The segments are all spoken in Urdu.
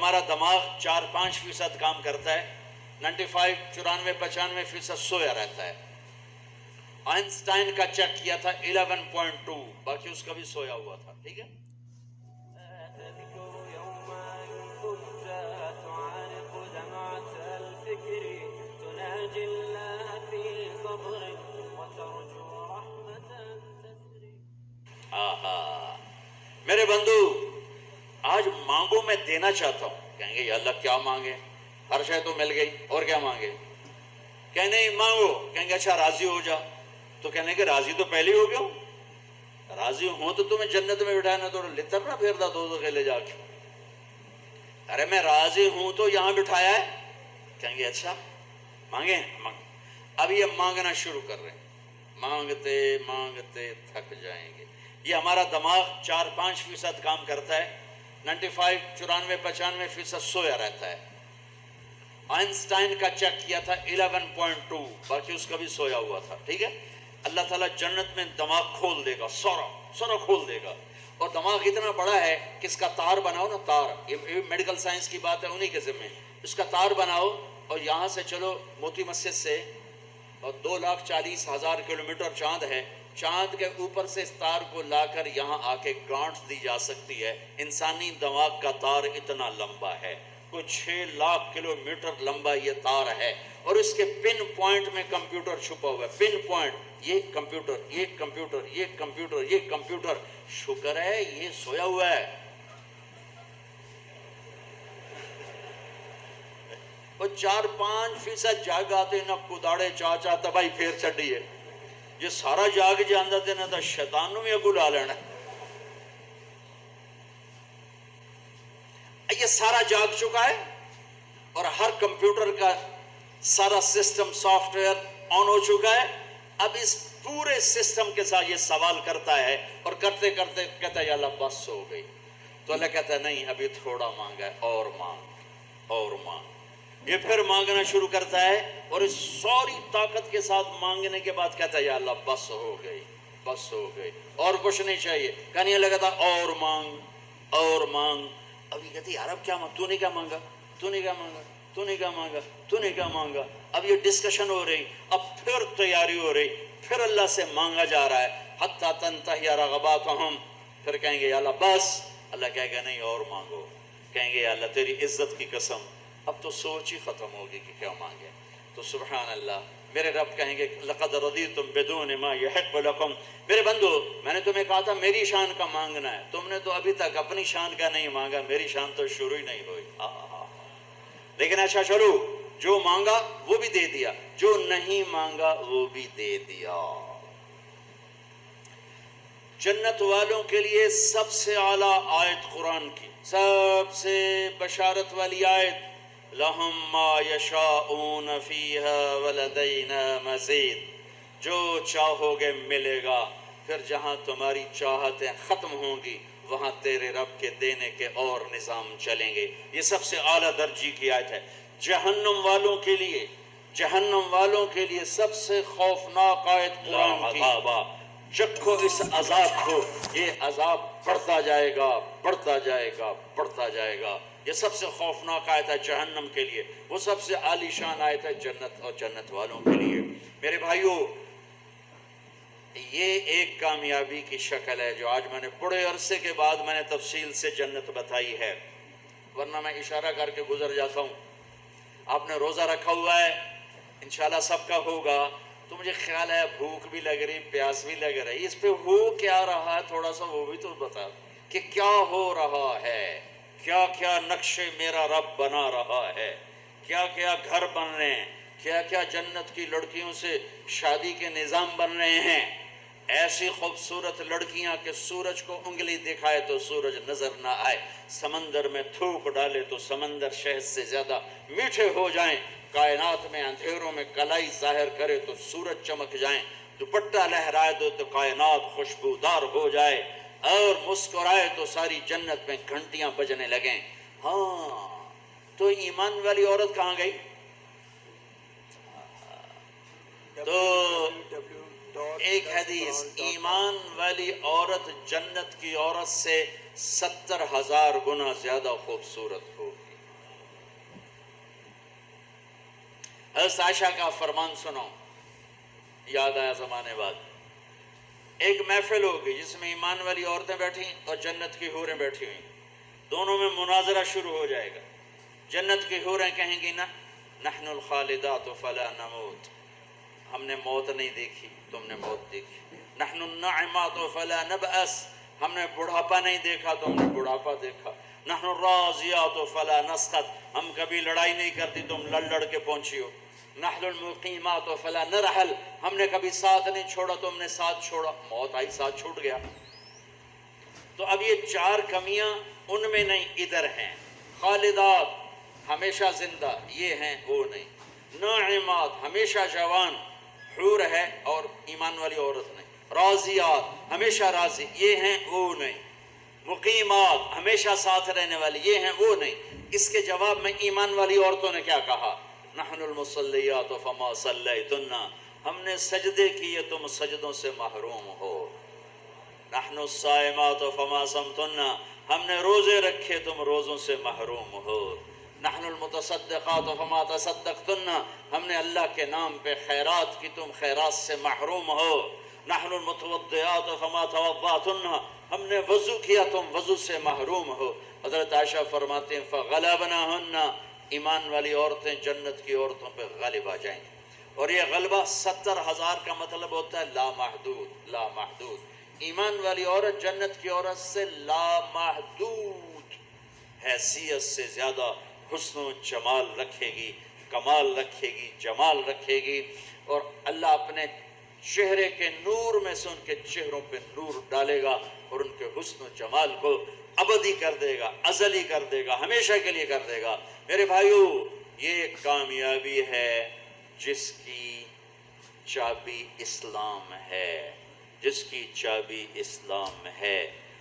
ہمارا دماغ 4-5% کام کرتا ہے، 95-94-95% سویا رہتا ہے۔ آئنسٹائن کا چیک کیا تھا 11.2، باقی اس کا بھی سویا ہوا تھا، ٹھیک ہے۔ میرے بندو، آج مانگو میں دینا چاہتا ہوں، کہیں گے یا اللہ کیا مانگے، ہر شے تو مل گئی، اور کیا مانگے؟ کہیں نہیں مانگو، کہیں گے اچھا راضی ہو جا، تو کہنے کہ راضی تو پہلے ہو گیا ہوں، راضی ہوں تو تمہیں جنت میں بٹھانا، تو لتر نہ پھیرتا دو لے جا کے، ارے میں راضی ہوں تو یہاں بٹھایا ہے، کہیں گے اچھا مانگیں مانگ۔ اب یہ مانگنا شروع کر رہے ہیں، مانگتے مانگتے تھک جائیں گے۔ یہ ہمارا دماغ 4-5% کام کرتا ہے، 95-94-95% سویا رہتا ہے۔ آئنسٹائن کا چیک کیا تھا 11.2، باقی اس کا بھی سویا ہوا تھا، ٹھیک ہے۔ اللہ تعالیٰ جنت میں دماغ کھول دے گا، سورا کھول دے گا، اور دماغ اتنا بڑا ہے کہ اس کا تار بناؤ نا، تار، یہ میڈیکل سائنس کی بات ہے، انہی کے ذمہ، اس کا تار بناؤ اور یہاں سے چلو موتی مسجد سے، اور 2,40,000 کلومیٹر چاند ہے، چاند کے اوپر سے اس تار کو لا کر یہاں آ کے گانٹھ دی جا سکتی ہے۔ انسانی دماغ کا تار اتنا لمبا ہے، کوئی 6 لاکھ کلومیٹر لمبا یہ تار ہے، اور اس کے پن پوائنٹ میں کمپیوٹر چھپا ہوا ہے، پن پوائنٹ، یہ کمپیوٹر، یہ کمپیوٹر، یہ کمپیوٹر، یہ کمپیوٹر۔ شکر ہے یہ سویا ہوا ہے، وہ 4-5% جاگ آتے نہ کداڑے چاچا تباہی پھیر چڈی ہے، یہ سارا جاگ جاندہ دینا تھا شیطان میں اگو لا لینا، یہ سارا جاگ چکا ہے، اور ہر کمپیوٹر کا سارا سسٹم سافٹ ویئر آن ہو چکا ہے۔ اب اس پورے سسٹم کے ساتھ یہ سوال کرتا ہے، اور کرتے کرتے کہتا ہے یا اللہ بس ہو گئی، تو اللہ کہتا ہے نہیں ابھی تھوڑا مانگا ہے، اور مانگ اور مانگ۔ یہ پھر مانگنا شروع کرتا ہے، اور اس ساری طاقت کے ساتھ مانگنے کے بعد کہتا ہے یا اللہ بس ہو گئی، بس ہو گئی، اور کچھ نہیں چاہیے۔ کہنے لگا تھا اور مانگ اور مانگ۔ اب یہ کہتے یار اب کیا مانگ، تو نے کیا مانگا، تو نے کیا مانگا، تو نے کیا مانگا، تو نے کیا مانگا۔ اب یہ ڈسکشن ہو رہی، اب پھر تیاری ہو رہی، پھر اللہ سے مانگا جا رہا ہے، حتی تنتہی رغباتہم۔ پھر کہیں گے یا اللہ بس، اللہ کہے گا نہیں اور مانگو۔ کہیں گے یا اللہ تیری عزت کی قسم، اب تو سوچ ہی ختم ہوگی کہ کیا مانگے۔ تو سبحان اللہ، میرے رب کہیں گے لقد رضیتم بدون ما یحق لکم۔ میرے بندو، میں نے تمہیں کہا تھا میری شان کا مانگنا ہے، تم نے تو ابھی تک اپنی شان کا نہیں مانگا، میری شان تو شروع ہی نہیں ہوئی۔ لیکن اچھا چلو، جو مانگا وہ بھی دے دیا، جو نہیں مانگا وہ بھی دے دیا۔ جنت والوں کے لیے سب سے اعلیٰ آیت قرآن کی، سب سے بشارت والی آیت، لَهُمْ مَا يَشَاءُونَ فِيهَا وَلَدَيْنَا مَزِيدٌ، جو چاہو گے ملے گا، پھر جہاں تمہاری چاہتیں ختم ہوں گی وہاں تیرے رب کے دینے کے اور نظام چلیں گے۔ یہ سب سے اعلیٰ درجے کی آیت ہے۔ جہنم والوں کے لیے، جہنم والوں کے لیے سب سے خوفناک آیت قرآن کی، چکھو اس عذاب کو، یہ عذاب بڑھتا جائے گا، بڑھتا جائے گا، بڑھتا جائے گا۔ یہ سب سے خوفناک آیت ہے جہنم کے لیے، وہ سب سے عالی شان آیت ہے جنت اور جنت والوں کے لیے۔ میرے بھائیو، یہ ایک کامیابی کی شکل ہے جو آج میں نے بڑے عرصے کے بعد میں نے تفصیل سے جنت بتائی ہے، ورنہ میں اشارہ کر کے گزر جاتا ہوں۔ آپ نے روزہ رکھا ہوا ہے، انشاءاللہ سب کا ہوگا، تو مجھے خیال ہے بھوک بھی لگ رہی، پیاس بھی لگ رہی، اس پہ ہو کیا رہا ہے تھوڑا سا وہ بھی تو بتا کہ کیا ہو رہا ہے، کیا کیا نقشے میرا رب بنا رہا ہے، کیا کیا گھر بن رہے ہیں، کیا کیا جنت کی لڑکیوں سے شادی کے نظام بن رہے ہیں۔ ایسی خوبصورت لڑکیاں کہ سورج کو انگلی دکھائے تو سورج نظر نہ آئے، سمندر میں تھوک ڈالے تو سمندر شہد سے زیادہ میٹھے ہو جائیں، کائنات میں اندھیروں میں کلائی ظاہر کرے تو سورج چمک جائیں، دوپٹہ لہرائے دو تو کائنات خوشبودار ہو جائے، اور مسکرائے تو ساری جنت میں گھنٹیاں بجنے لگیں۔ ہاں تو ایمان والی عورت کہاں گئی؟ تو ایک حدیث، ایمان والی عورت جنت کی عورت سے 70,000 گنا زیادہ خوبصورت ہوگی۔ حضرت عائشہ کا فرمان سنو، یاد آیا زمانے بعد، ایک محفل ہوگی جس میں ایمان والی عورتیں بیٹھی اور جنت کی حوریں بیٹھی ہوئی، دونوں میں مناظرہ شروع ہو جائے گا۔ جنت کی حوریں کہیں گی نا نحن الخالدات فلا نموت، ہم نے موت نہیں دیکھی، تم نے موت دیکھی۔ نحن الناعمات فلا نبأس، ہم نے بڑھاپا نہیں دیکھا، تم نے بڑھاپا دیکھا۔ نحن الراضیات فلا نسخط، ہم کبھی لڑائی نہیں کرتی، تم لڑ لڑ کے پہنچی ہو۔ نحن المقیمات فلا نرحل، ہم نے کبھی ساتھ نہیں چھوڑا، تم نے ساتھ چھوڑا، موت آئی ساتھ چھوٹ گیا۔ تو اب یہ چار کمیاں ان میں نہیں، ادھر ہیں۔ خالدات ہمیشہ زندہ، یہ ہیں وہ نہیں۔ ناعمات ہمیشہ جوان، حور ہے اور ایمان والی عورت نہیں۔ راضیات ہمیشہ راضی، یہ ہیں وہ نہیں۔ مقیمات ہمیشہ ساتھ رہنے والی، یہ ہیں وہ نہیں۔ اس کے جواب میں ایمان والی عورتوں نے کیا کہا؟ نحن المصلیات فما صلیتن، ہم نے سجدے کیے تم سجدوں سے محروم ہو۔ نحن الصائمات فما صمتن، ہم نے روزے رکھے تم روزوں سے محروم ہو۔ نحن المتصدقات فما تصدقتن، ہم نے اللہ کے نام پہ خیرات کی تم خیرات سے محروم ہو۔ نحن المتوضئات فما توضأتن، ہم نے وضو کیا تم وضو سے محروم ہو۔ حضرت عائشہ فرماتے ہیں فغلبناہن، ایمان والی عورتیں جنت کی عورتوں پہ غالب آ جائیں گی۔ اور یہ غلبہ 70,000 کا مطلب ہوتا ہے لامحدود، لامحدود۔ ایمان والی عورت جنت کی عورت سے لامحدود حیثیت سے زیادہ حسن و جمال رکھے گی، کمال رکھے گی، جمال رکھے گی، اور اللہ اپنے چہرے کے نور میں سے ان کے چہروں پہ نور ڈالے گا اور ان کے حسن و جمال کو ابدی کر دے گا، ازلی کر دے گا، ہمیشہ کے لیے کر دے گا۔ میرے بھائیو، یہ کامیابی ہے جس کی چابی اسلام ہے، جس کی چابی اسلام ہے،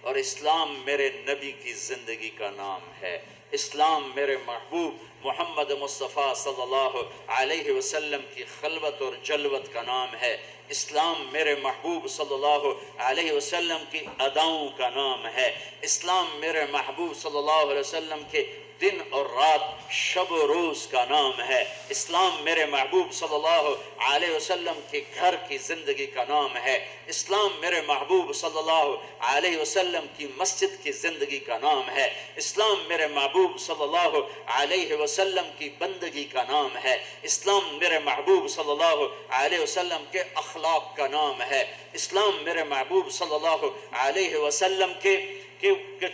اور اسلام میرے نبی کی زندگی کا نام ہے۔ اسلام میرے محبوب محمد مصطفیٰ صلی اللہ علیہ وسلم کی خلوت اور جلوت کا نام ہے۔ اسلام میرے محبوب صلی اللہ علیہ وسلم کی اداؤں کا نام ہے۔ اسلام میرے محبوب صلی اللہ علیہ وسلم کے دن اور رات، شب و روز کا نام ہے۔ اسلام میرے محبوب صلی اللہ علیہ وسلم کے گھر کی زندگی کا نام ہے۔ اسلام میرے محبوب صلی اللہ علیہ وسلم کی مسجد کی زندگی کا نام ہے۔ اسلام میرے محبوب صلی اللہ علیہ وسلم کی بندگی کا نام ہے۔ اسلام میرے محبوب صلی اللہ علیہ وسلم کے اخلاق کا نام ہے۔ اسلام میرے محبوب صلی اللہ علیہ وسلم کے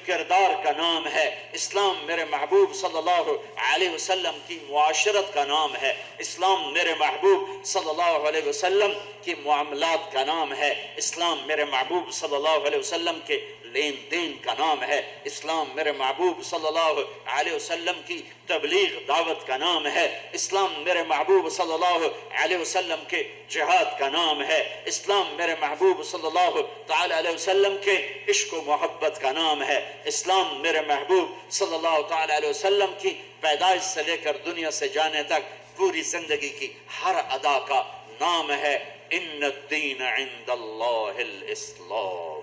کردار کا نام ہے۔ اسلام میرے محبوب صلی اللہ علیہ وسلم کی معاشرت کا نام ہے۔ اسلام میرے محبوب صلی اللہ علیہ وسلم کی معاملات کا نام ہے۔ اسلام میرے محبوب صلی اللہ علیہ وسلم کے لین دین کا نام ہے۔ اسلام میرے محبوب صلی اللہ علیہ وسلم کی تبلیغ دعوت کا نام ہے۔ اسلام میرے محبوب صلی اللہ علیہ وسلم کے جہاد کا نام ہے۔ اسلام میرے محبوب صلی اللہ تعالی علیہ وسلم کے عشق و محبت کا نام ہے۔ اسلام میرے محبوب صلی اللہ تعالی علیہ وسلم کی پیدائش سے لے کر دنیا سے جانے تک پوری زندگی کی ہر ادا کا نام ہے ان الدین عند اللہ الاسلام،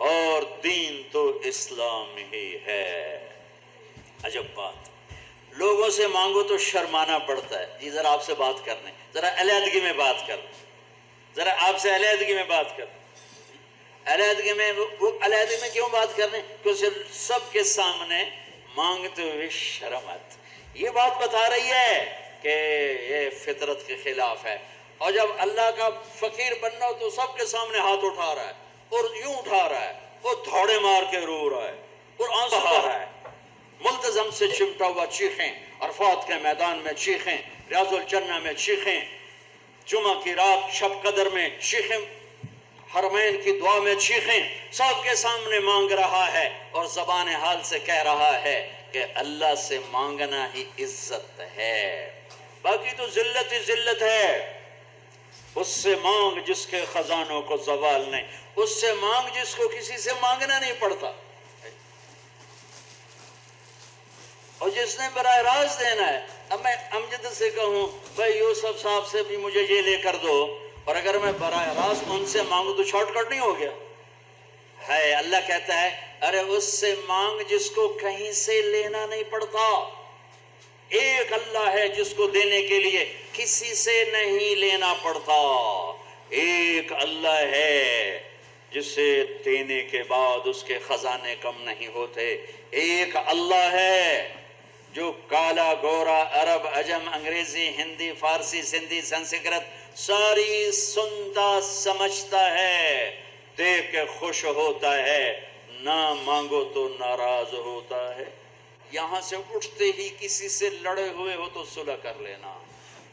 اور دین تو اسلام ہی ہے۔ عجب بات، لوگوں سے مانگو تو شرمانا پڑتا ہے، جی ذرا آپ سے بات کرنے، ذرا علیحدگی میں بات کر، ذرا آپ سے علیحدگی میں بات کر۔ علیحدگی میں وہ علیحدگی میں کیوں بات کرنے؟ کیونکہ سب کے سامنے مانگتے ہوئے شرم آتی۔ یہ بات بتا رہی ہے کہ یہ فطرت کے خلاف ہے، اور جب اللہ کا فقیر بننا ہو تو سب کے سامنے ہاتھ اٹھا رہا ہے، اور یوں اٹھا رہا ہے، وہ دھوڑے مار کے رو رہا ہے اور آنسو بہا رہا ہے، ملتزم سے چمٹا ہوا چیخیں، عرفات کے میدان میں چیخیں، ریاض الجنہ میں چیخیں، جمعہ کی رات شب قدر میں چیخیں، حرمین کی دعا میں چیخیں، سب کے سامنے مانگ رہا ہے، اور زبان حال سے کہہ رہا ہے کہ اللہ سے مانگنا ہی عزت ہے، باقی تو ذلت ہی ذلت ہے۔ اس سے مانگ جس کے خزانوں کو زوال نہیں، اس سے مانگ جس کو کسی سے مانگنا نہیں پڑتا، اور جس نے براہ راست دینا ہے۔ اب میں امجد سے کہوں بھائی یوسف صاحب سے بھی مجھے یہ لے کر دو، اور اگر میں براہ راست ان سے مانگوں تو شارٹ کٹ نہیں ہو گیا ہے؟ اللہ کہتا ہے ارے اس سے مانگ جس کو کہیں سے لینا نہیں پڑتا، ایک اللہ ہے جس کو دینے کے لیے کسی سے نہیں لینا پڑتا. ایک اللہ ہے جسے دینے کے بعد اس کے خزانے کم نہیں ہوتے. ایک اللہ ہے جو کالا گورا عرب عجم انگریزی ہندی فارسی سندھی سنسکرت ساری سنتا سمجھتا ہے، دیکھ کے خوش ہوتا ہے، نہ مانگو تو ناراض ہوتا ہے. یہاں سے اٹھتے ہی کسی سے لڑے ہوئے ہو تو صلح کر لینا،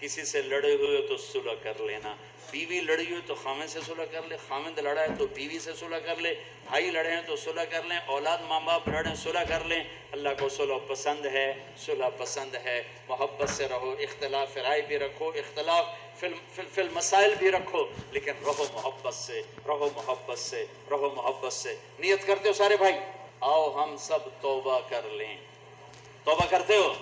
کسی سے لڑے ہوئے ہو تو صلح کر لینا. بیوی لڑی ہوئی تو خامد سے صلح کر لے، خامد لڑا ہے تو بیوی سے صلح کر لے، بھائی لڑے ہیں تو صلح کر لیں، اولاد ماں باپ لڑیں صلح کر لیں. اللہ کو صلح پسند ہے، صلح پسند ہے. محبت سے رہو، اختلاف رائے بھی رکھو، اختلاف فی المسائل بھی رکھو، لیکن رہو محبت سے، رہو محبت سے، رہو محبت سے. نیت کرتے ہو سارے بھائی؟ آؤ ہم سب توبہ کر لیں. توبہ کرتے ہو؟